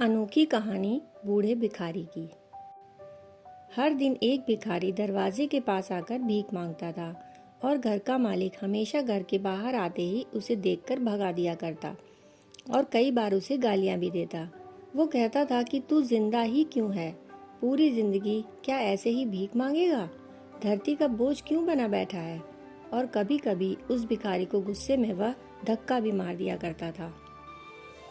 अनोखी कहानी बूढ़े भिखारी की। हर दिन एक भिखारी दरवाजे के पास आकर भीख मांगता था और घर का मालिक हमेशा घर के बाहर आते ही उसे देखकर भगा दिया करता और कई बार उसे गालियां भी देता। वो कहता था कि तू जिंदा ही क्यों है? पूरी जिंदगी क्या ऐसे ही भीख मांगेगा? धरती का बोझ क्यों बना बैठा है? और कभी कभी उस भिखारी को गुस्से में वह धक्का भी मार दिया करता था।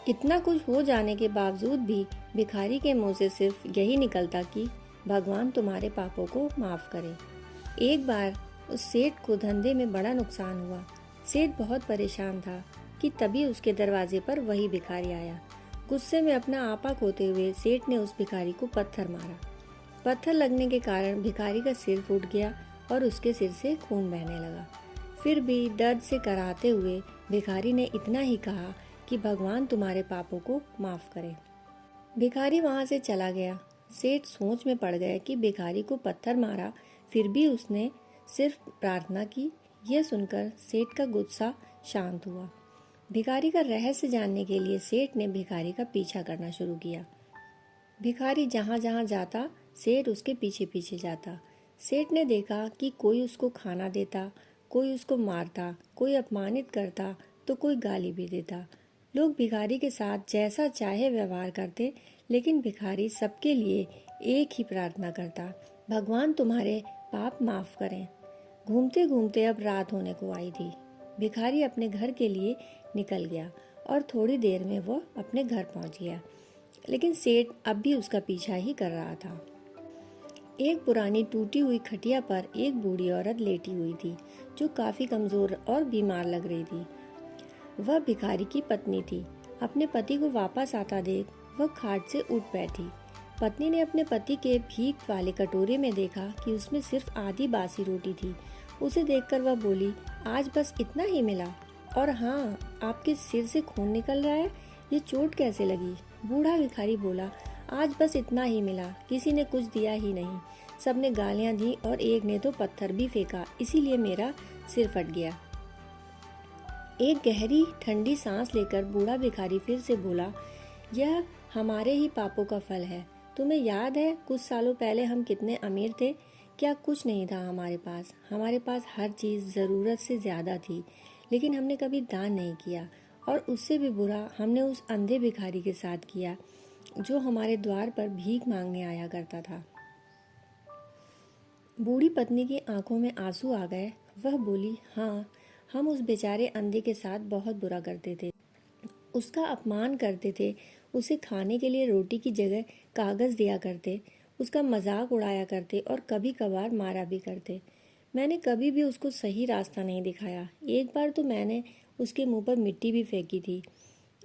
इतना कुछ हो जाने के बावजूद भी भिखारी के मुंह से सिर्फ यही निकलता कि भगवान तुम्हारे पापों को माफ करे। एक बार उस सेठ को धंधे में बड़ा नुकसान हुआ। सेठ बहुत परेशान था कि तभी उसके दरवाजे पर वही भिखारी आया। गुस्से में अपना आपा खोते हुए सेठ ने उस भिखारी को पत्थर मारा। पत्थर लगने के कारण भिखारी का सिर फूट गया और उसके सिर से खून बहने लगा। फिर भी दर्द से कराहते हुए भिखारी ने इतना ही कहा कि भगवान तुम्हारे पापों को माफ करे। भिखारी वहां से चला गया। सेठ सोच में पड़ गए कि भिखारी को पत्थर मारा, फिर भी उसने सिर्फ प्रार्थना की। यह सुनकर सेठ का गुस्सा शांत हुआ। भिखारी का रहस्य जानने के लिए सेठ ने भिखारी का पीछा करना शुरू किया। भिखारी जहां जहां जाता, सेठ उसके पीछे पीछे जाता। सेठ ने देखा कि कोई उसको खाना देता, कोई उसको मारता, कोई अपमानित करता तो कोई गाली भी देता। लोग भिखारी के साथ जैसा चाहे व्यवहार करते, लेकिन भिखारी सबके लिए एक ही प्रार्थना करता, भगवान तुम्हारे पाप माफ करें। घूमते घूमते अब रात होने को आई थी। भिखारी अपने घर के लिए निकल गया और थोड़ी देर में वह अपने घर पहुंच गया, लेकिन सेठ अब भी उसका पीछा ही कर रहा था। एक पुरानी टूटी हुई खटिया पर एक बूढ़ी औरत लेटी हुई थी, जो काफी कमजोर और बीमार लग रही थी। वह भिखारी की पत्नी थी। अपने पति को वापस आता देख वह खाट से उठ बैठी। पत्नी ने अपने पति के भीख वाले कटोरे में देखा कि उसमें सिर्फ आधी बासी रोटी थी। उसे देखकर वह बोली, आज बस इतना ही मिला? और हाँ, आपके सिर से खून निकल रहा है, ये चोट कैसे लगी? बूढ़ा भिखारी बोला, आज बस इतना ही मिला, किसी ने कुछ दिया ही नहीं। सबने गालियां दी और एक ने तो पत्थर भी फेंका, इसीलिए मेरा सिर फट गया। एक गहरी ठंडी सांस लेकर बूढ़ा भिखारी फिर से बोला, यह हमारे ही पापों का फल है। तुम्हें याद है कुछ सालों पहले हम कितने अमीर थे? क्या कुछ नहीं था हमारे पास हर चीज जरूरत से ज्यादा थी, लेकिन हमने कभी दान नहीं किया। और उससे भी बुरा हमने उस अंधे भिखारी के साथ किया, जो हमारे द्वार पर भीख मांगने आया करता था। बूढ़ी पत्नी की आंखों में आंसू आ गए। वह बोली, हाँ, हम उस बेचारे अंधे के साथ बहुत बुरा करते थे, उसका अपमान करते थे, उसे खाने के लिए रोटी की जगह कागज दिया करते, उसका मजाक उड़ाया करते और कभी कभार मारा भी करते। मैंने कभी भी उसको सही रास्ता नहीं दिखाया। एक बार तो मैंने उसके मुंह पर मिट्टी भी फेंकी थी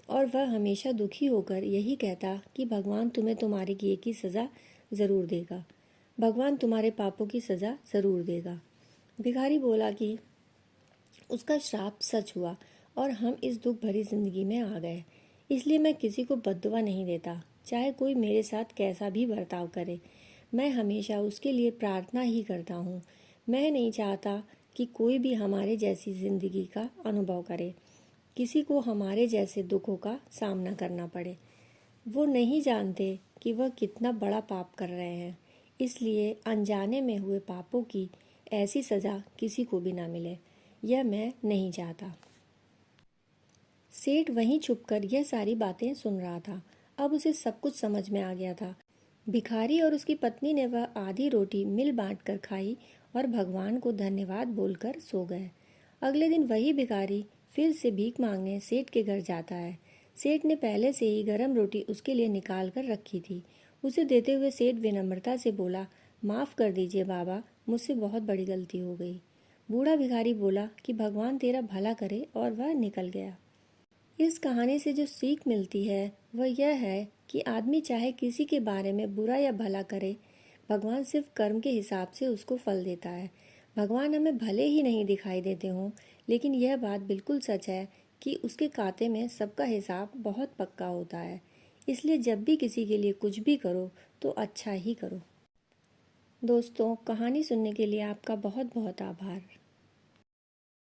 और वह हमेशा दुखी होकर यही कहता कि भगवान तुम्हें तुम्हारे किए की सजा जरूर देगा, भगवान तुम्हारे पापों की सजा जरूर देगा। भिखारी बोला कि उसका श्राप सच हुआ और हम इस दुख भरी जिंदगी में आ गए। इसलिए मैं किसी को बद्दुआ नहीं देता, चाहे कोई मेरे साथ कैसा भी बर्ताव करे। मैं हमेशा उसके लिए प्रार्थना ही करता हूँ। मैं नहीं चाहता कि कोई भी हमारे जैसी जिंदगी का अनुभव करे, किसी को हमारे जैसे दुखों का सामना करना पड़े। वो नहीं जानते कि वह कितना बड़ा पाप कर रहे हैं, इसलिए अनजाने में हुए पापों की ऐसी सजा किसी को भी ना मिले, यह मैं नहीं चाहता। सेठ वहीं छुपकर यह सारी बातें सुन रहा था। अब उसे सब कुछ समझ में आ गया था। भिखारी और उसकी पत्नी ने वह आधी रोटी मिल बांट कर खाई और भगवान को धन्यवाद बोलकर सो गए। अगले दिन वही भिखारी फिर से भीख मांगने सेठ के घर जाता है। सेठ ने पहले से ही गर्म रोटी उसके लिए निकाल कर रखी थी। उसे देते हुए सेठ विनम्रता से बोला, माफ कर दीजिए बाबा, मुझसे बहुत बड़ी गलती हो गई। बूढ़ा भिखारी बोला कि भगवान तेरा भला करे और वह निकल गया। इस कहानी से जो सीख मिलती है वह यह है कि आदमी चाहे किसी के बारे में बुरा या भला करे, भगवान सिर्फ कर्म के हिसाब से उसको फल देता है। भगवान हमें भले ही नहीं दिखाई देते हों, लेकिन यह बात बिल्कुल सच है कि उसके खाते में सबका हिसाब बहुत पक्का होता है। इसलिए जब भी किसी के लिए कुछ भी करो तो अच्छा ही करो। दोस्तों, कहानी सुनने के लिए आपका बहुत बहुत आभार।